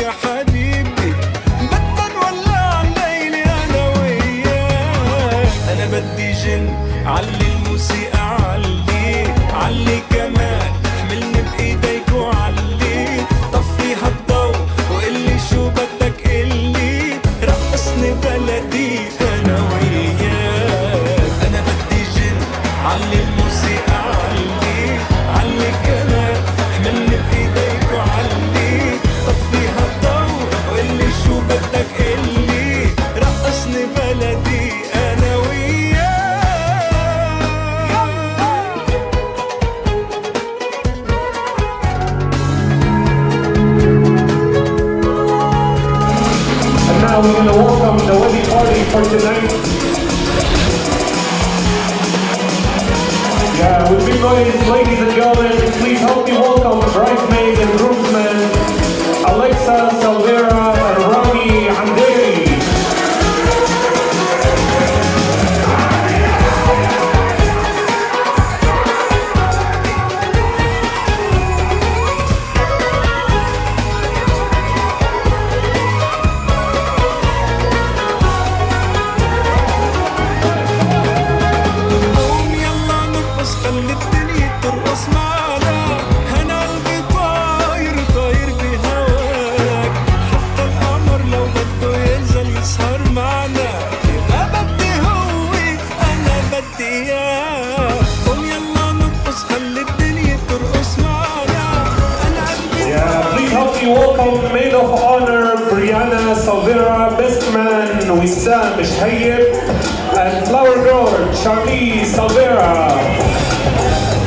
يا حبيبي بدنا نولع الليلة أنا وياك. أنا بدي جن علي الموسيقى علي علي كمان احملني بإيديك وعلي طفي هالضو وقلي شو بدك قلي رقصني بلدي أنا وياك. أنا بدي جن علي الموسيقى علي علي كمان احملني بإيديك وعلي طفي هالضو وقلي شو بدك قلي رقصني بلدي أنا وياك. And now we're going to welcome the wedding party for tonight. Yeah, with big noise, ladies and gentlemen, please help me welcome bridesmaids and groomsmen, Alexa Salvera and Rami Hamdani. قوم يلا نرقص خلي الدنيا ترقص معنا هنا قلبي طاير طاير بهواك حتى القمر لو بده ينزل يسهر معنا ما بدي هو أنا بدي إياه. قوم يلا نرقص خلي الدنيا ترقص معنا أنا قلبي Yeah, please help me welcome Maid of Honor Brianna Salvera, Best Man Wissam Shhayyib, and Flower Girl Charlie Salvera.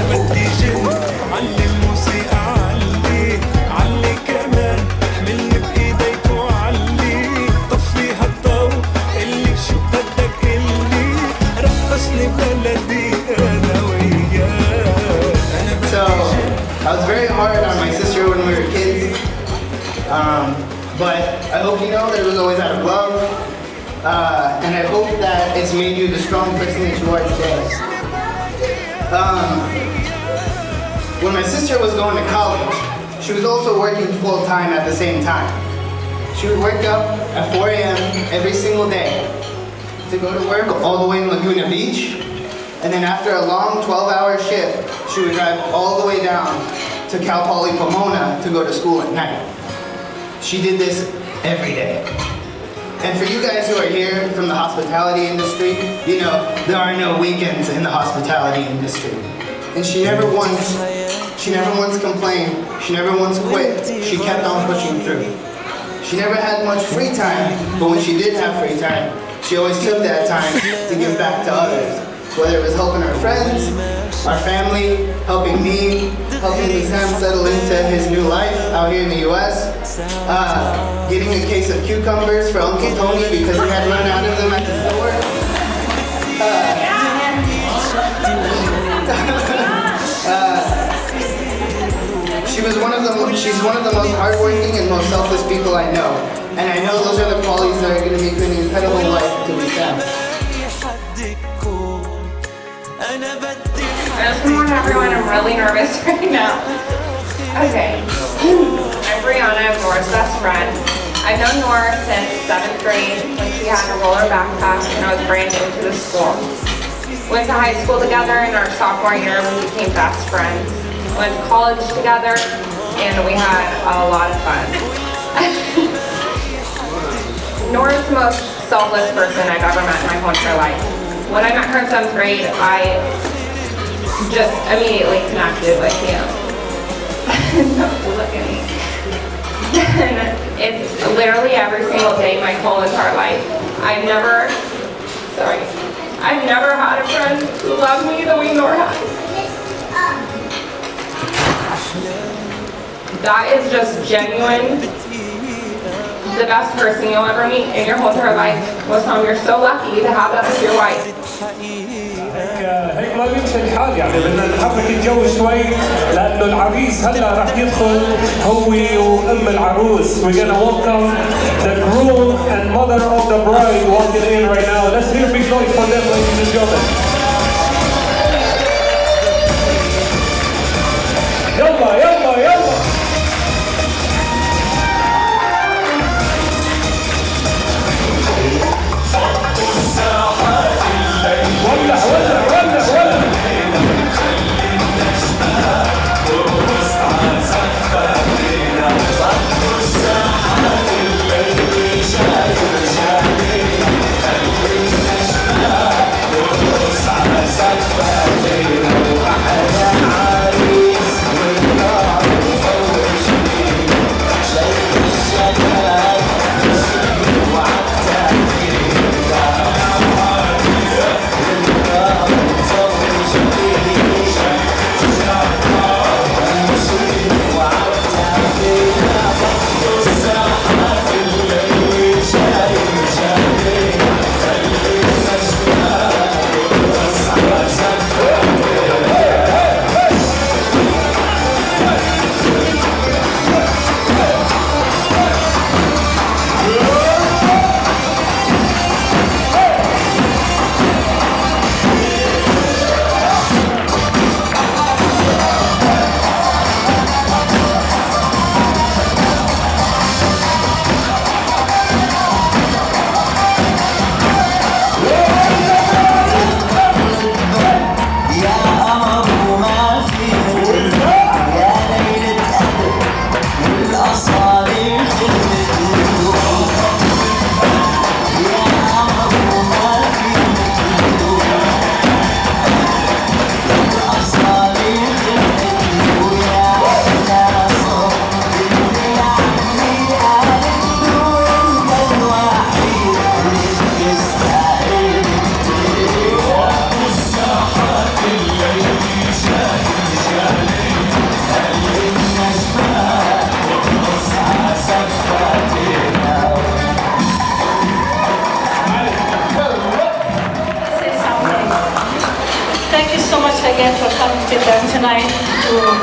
بدي جن علي الموسيقى علي علي كمان احملني بإيديك وعلي طفي هالضو قلي شو بدك قلي رقصني بلدي أنا وياك. أنا بدي So, I was very hard on my sister when we were kids, but I hope you know that it was always out of love, and I hope that it's made you the strong person that you are today. When my sister was going to college, she was also working full time at the same time. She would wake up at 4 a.m. every single day to go to work all the way in Laguna Beach, and then after a long 12-hour shift, she would drive all the way down to Cal Poly Pomona to go to school at night. She did this every day. And for you guys who are here from the hospitality industry, you know, there are no weekends in the hospitality industry. And she never once complained, she never once quit, she kept on pushing through. She never had much free time, but when she did have free time, she always took that time to give back to others. Whether it was helping her friends, our family, helping me, helping Sam settle into his new life out here in the US, getting a case of cucumbers for Uncle Tony because he had run out of them at the store. She's one of the most hardworking and most selfless people I know. And I know those are the qualities that are going to make an incredible life to be Sam. Good morning, everyone. I'm really nervous right now. Okay. I'm Brianna, I'm Nora's best friend. I've known Nora since 7th grade when she had a roller backpack and I was brand new to the school. Went to high school together, and our sophomore year we became best friends. Went to college together and we had a lot of fun. Nora's the most selfless person I've ever met in my whole entire life. When I met her in 7th grade, I just immediately connected with you. Look at me. It's literally every single day my whole entire life. I've never had a friend who loved me the way Nora has. That is just genuine. The best person you'll ever meet in your whole entire life. Wasam, you're so lucky to have that as your wife. هيك ما بيمشي الحال يعني بدنا نحرك الجو شوي لانه العريس هلا رح يدخل هو وام العروس. We're gonna welcome the groom and mother of the bride walking in right now. Let's hear a big noise for them, ladies and gentlemen. يلا يلا يلا.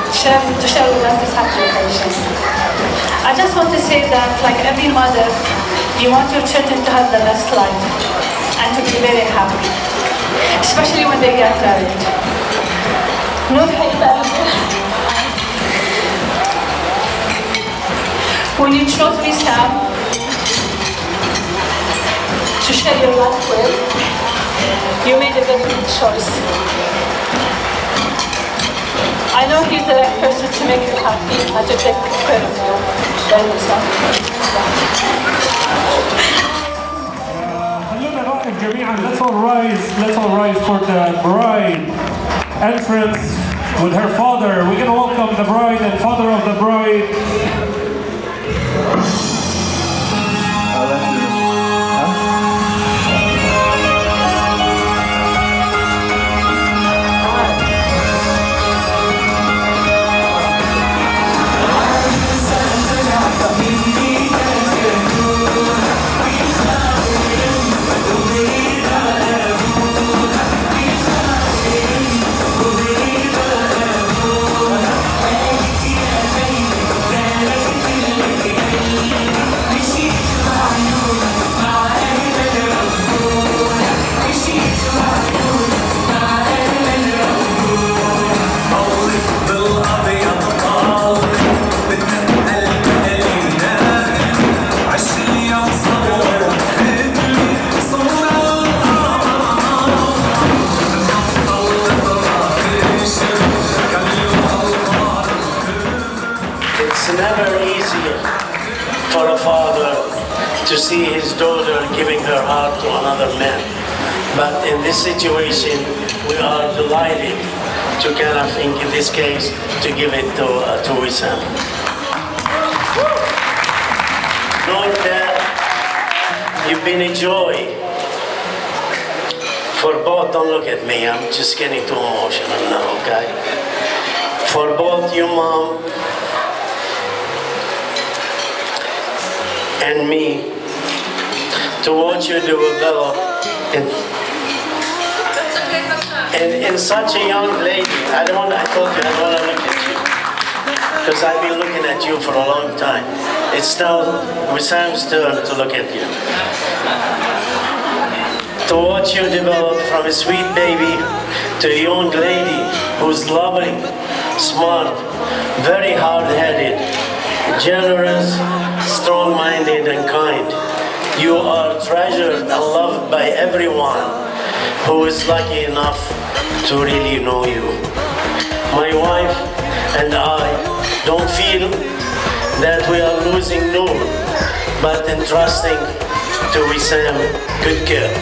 to share with us this happy occasion. I just want to say that, like every mother, you want your children to have the best life and to be very happy, especially when they get married. When you chose Wissam to share your life with, you made a very good choice. I know he's the right person to make you happy and to take care of you. خلونا نوقف جميعا. Let's all rise for the bride entrance with her father. We're going to welcome the bride and father of the bride. It's never easy for a father to see his daughter giving her heart to another man. But in this situation, we are delighted to kind of, in this case, to give it to Wissam. Knowing that you've been a joy for both, don't look at me, I'm just getting too emotional now, okay? For both you, Mom, and me, to watch you develop in such a young lady. I told you, I don't want to look at you, because I've been looking at you for a long time. It's now Wissam's turn to look at you. To watch you develop from a sweet baby to a young lady who's loving, smart, very hard-headed, generous, strong-minded and kind. You are treasured and loved by everyone who is lucky enough to really know you. My wife and I don't feel that we are losing Noor, but entrusting to Wissam good care.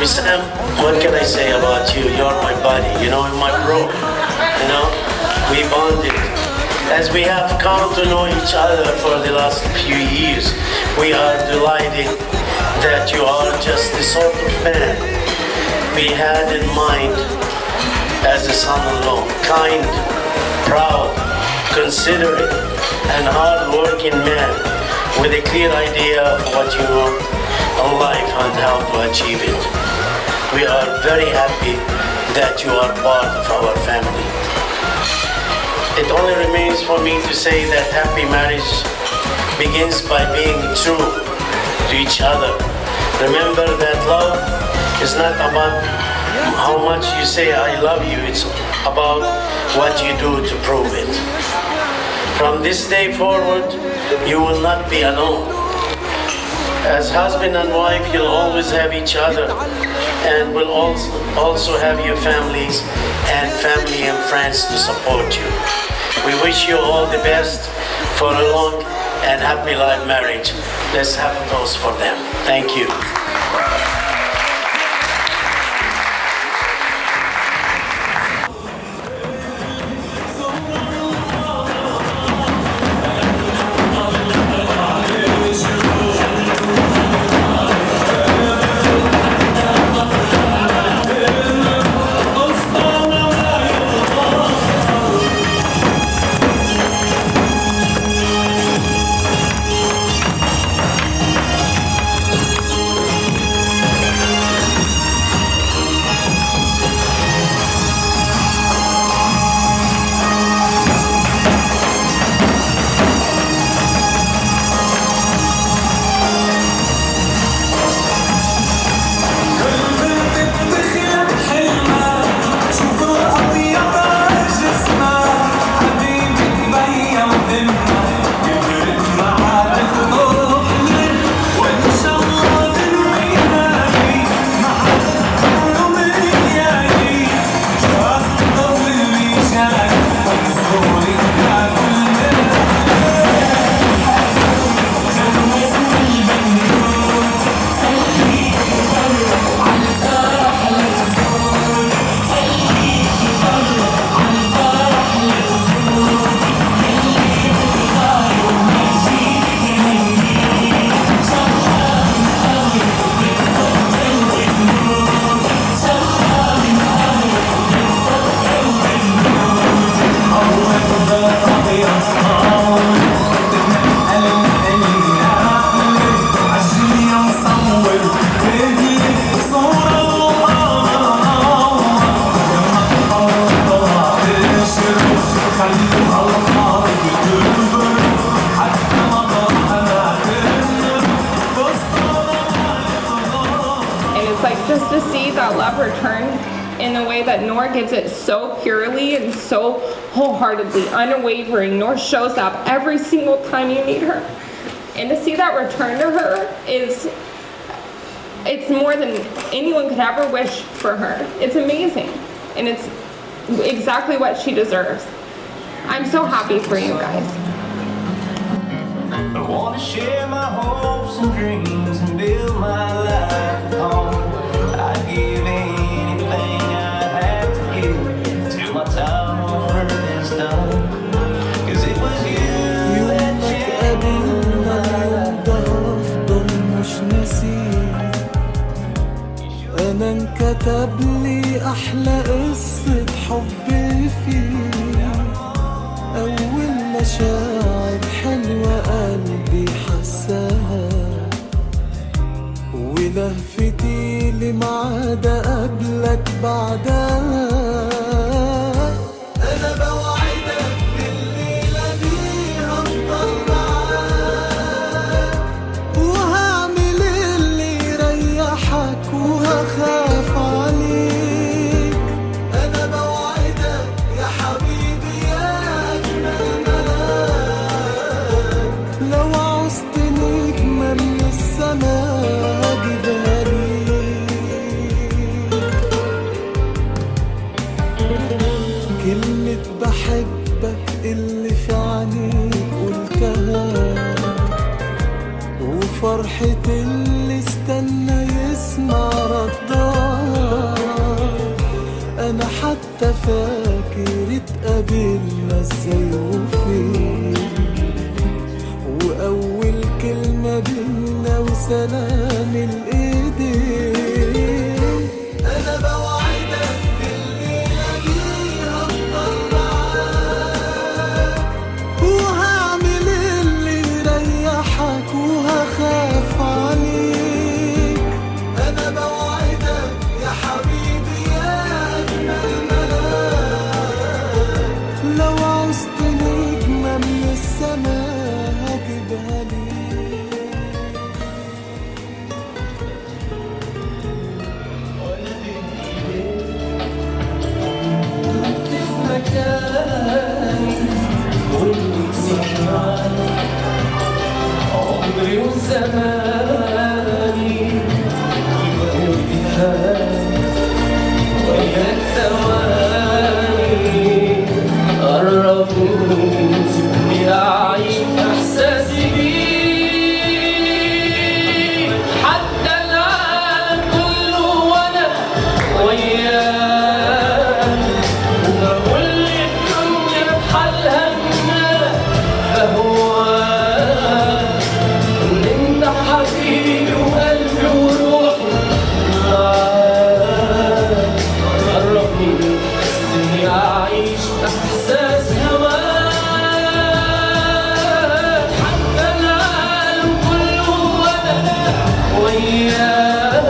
Wissam, what can I say about you? You're my buddy, my bro. We bonded. As we have come to know each other for the last few years, we are delighted that you are just the sort of man we had in mind as a son-in-law. Kind, proud, considerate, and hard-working man with a clear idea of what you want in life and how to achieve it. We are very happy that you are part of our family. It only remains for me to say that happy marriage begins by being true to each other. Remember that love is not about how much you say I love you, it's about what you do to prove it. From this day forward, you will not be alone. As husband and wife, you'll always have each other, and will also have your families and family and friends to support you. We wish you all the best for a long and happy life marriage. Let's have a toast for them. Thank you. that love returned in the way that Noor gives it so purely and so wholeheartedly, unwavering. Noor shows up every single time you need her. And to see that return to her it's more than anyone could ever wish for her. It's amazing. And it's exactly what she deserves. I'm so happy for you guys. I want to share my hopes and dreams and build my life upon. I'd give anything I have to give till my time on earth is done. 'Cause it was you that changed my life. أفضل مش نسيه أنا انكتب لي أحلى قصة حب فيه أول مشاعر حلوة قلبي حساها ولهفتي لمعاد قبلك بعدها أنا بوعدك بالليلة دي هفضل معاك وهعمل اللي يريحك وهخاف عليك أنا بوعدك يا حبيبي يا أجمل ملاك لو عوزت نجمة من السماء هجيبها ليك كلمة بحبك اللي في عينيك قلتها وفرحة اللي استنى يسمع ردها أنا حتى فاكر اتقابلنا ازاي وفين وأول كلمة بينا وسلام الإيدين أنا بوعدك بالليلة دي هفضل معاك وهعمل اللي يريحك وهخاف عليك أنا بوعدك يا حبيبي يا أجمل ملاك لو عوزت نجمة من السماء هجيبها ليك عمري وزماني وياك ثواني قربوني سيبني أعيش إحساسي بيك حتى العالم كله وأنا وياك وبقول للدنيا بحالها إن أنا بهواك انت حبيبي وقلبي وروحي معاك قربني سيبني اعيش احساس هواك حتى العالم كله وانا وياك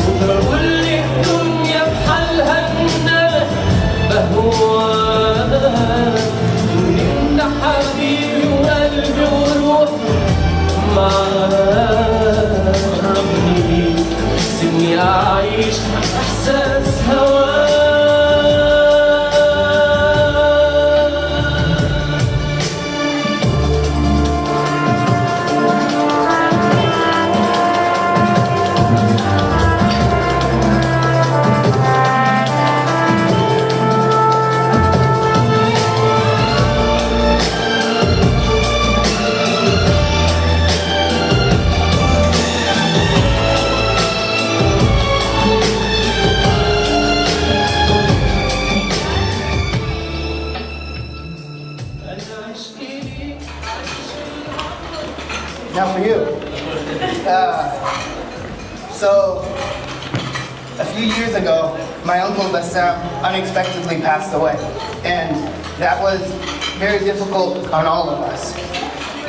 وبقول للدنيا بحالها ان انا بهواك انت حبيبي وقلبي وروحي معاك ربني سيبني أعيش إحساس هواك Now for you. So, a few years ago, my uncle Bassam unexpectedly passed away. And that was very difficult on all of us.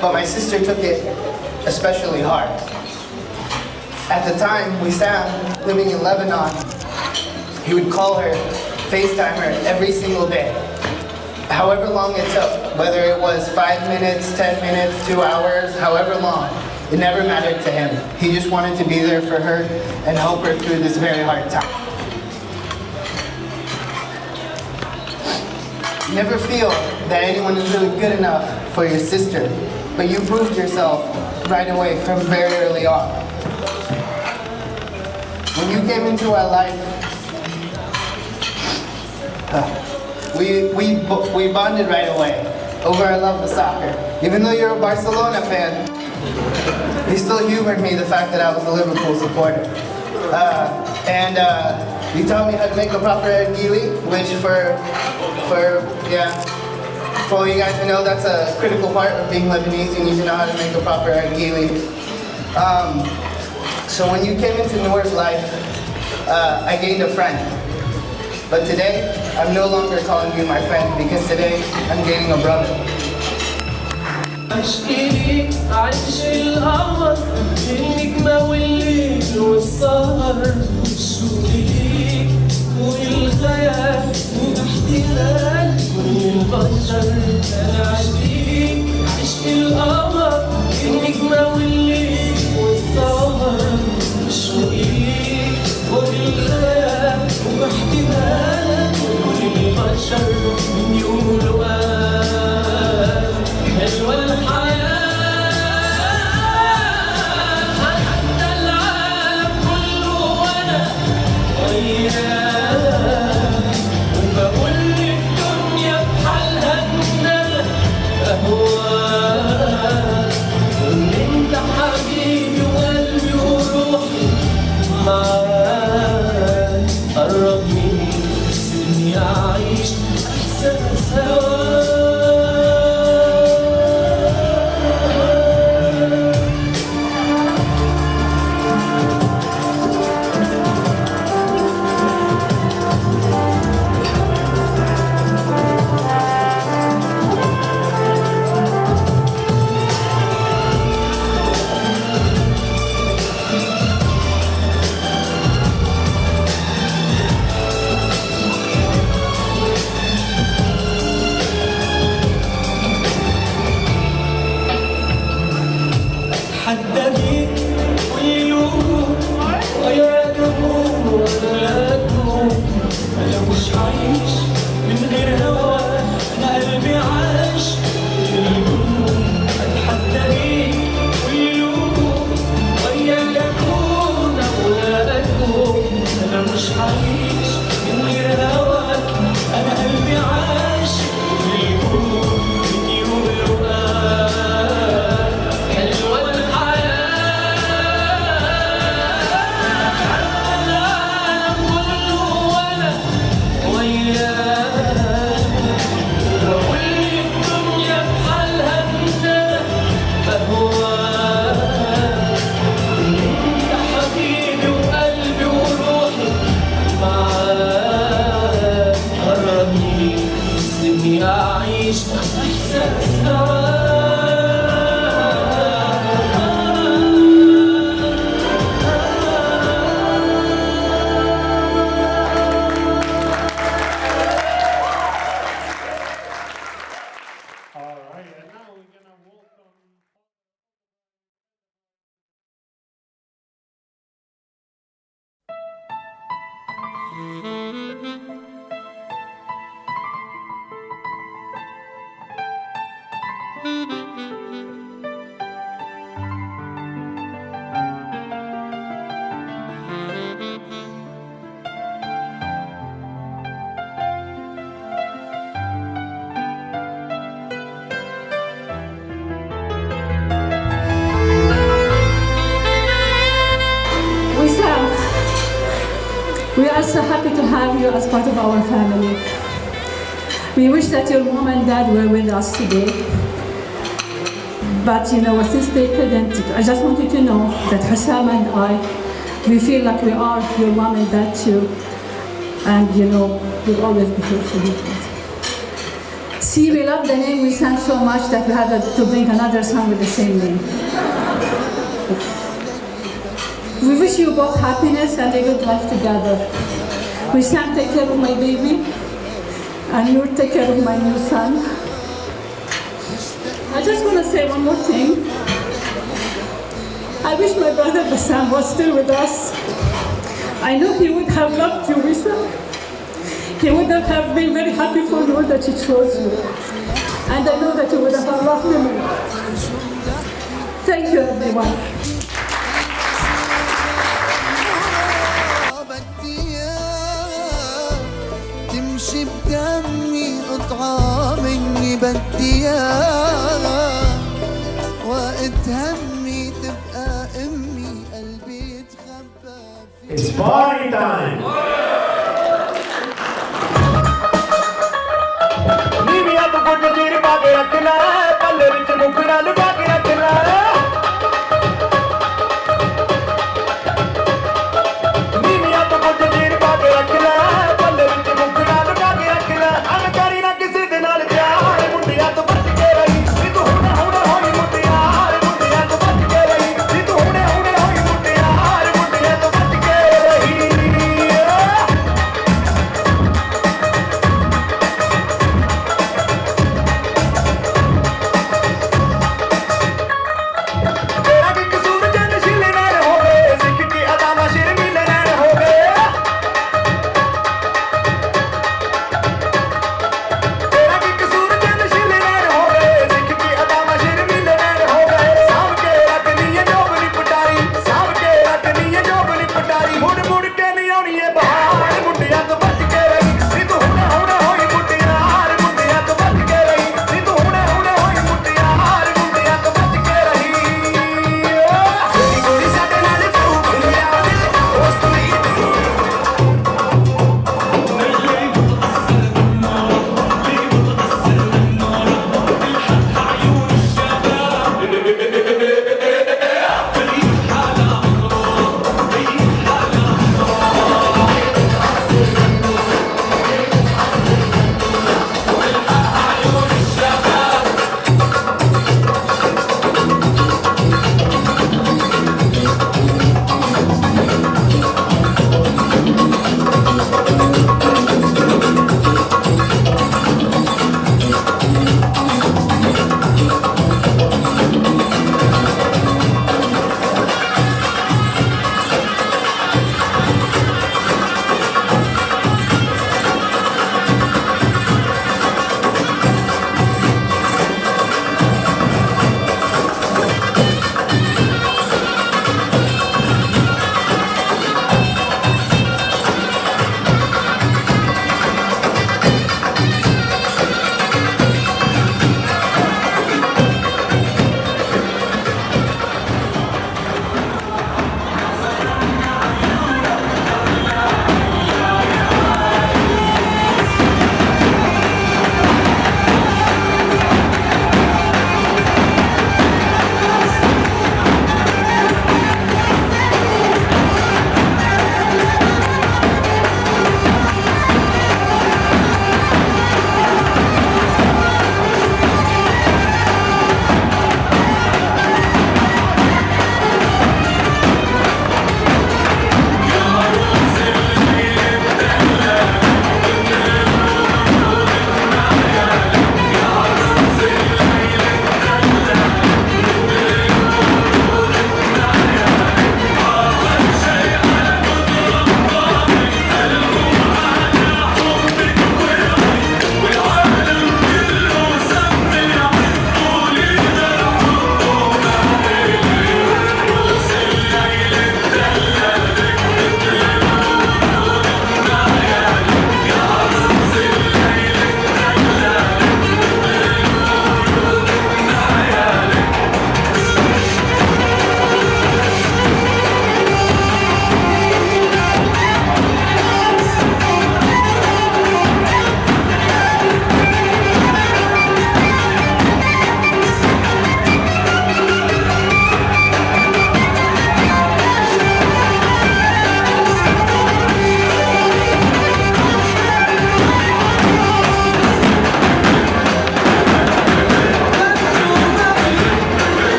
But my sister took it especially hard. At the time, Wissam, living in Lebanon, he would call her, FaceTime her every single day. however long it took, whether it was 5 minutes, 10 minutes, 2 hours, however long, it never mattered to him. He just wanted to be there for her and help her through this very hard time. Never feel that anyone is really good enough for your sister, but you proved yourself right away from very early on. When you came into our life, we bonded right away over our love of soccer. Even though you're a Barcelona fan, he still humored me the fact that I was a Liverpool supporter. You taught me how to make a proper ergili, which for all you guys to know, that's a critical part of being Lebanese. You need to know how to make a proper ergili. So when you came into Noor's life, I gained a friend. But today, I'm no longer calling you my friend because today, I'm gaining a brother. أشكيلك عيش القمر النجمة والليل والسهر شوفيك والخيال واحتمال كل البشر أنا عشقيك عشق القمر النجمة والليل والسهر شوفيك والخيال واحتمال كل البشر من يقولوا حلوة الحياة حتى العالم كله وأنا وياه وبقول للدنيا بحالها إن أنا أهواك وإن أنت حبيبي وقلبي وروحي معاك قرب مني سيبني أعيش إحساس هواك. We are so happy to have you as part of our family. We wish that your mom and dad were with us today. But since they couldn't, I just want you to know that Hussam and I, we feel like we are your mom and dad too. And we'll always be here for you. See, we love the name we sang so much that we had to bring another song with the same name. We wish you both happiness and a good life together. We sang Take Care of My Baby. and you take care of my new son. I just want to say one more thing. I wish my brother Bassam was still with us. I know he would have loved you, Wissam. He would have been very happy for you that he chose you. And I know that you would have loved him. Thank you, everyone. تمشي بدمي قطعة مني بدي اياها وقت همي تبقى امي قلبي يتخبى It's party time! नीवी अब गुट जीर पाके रखना है पल्ले विच मुखड़ा लगा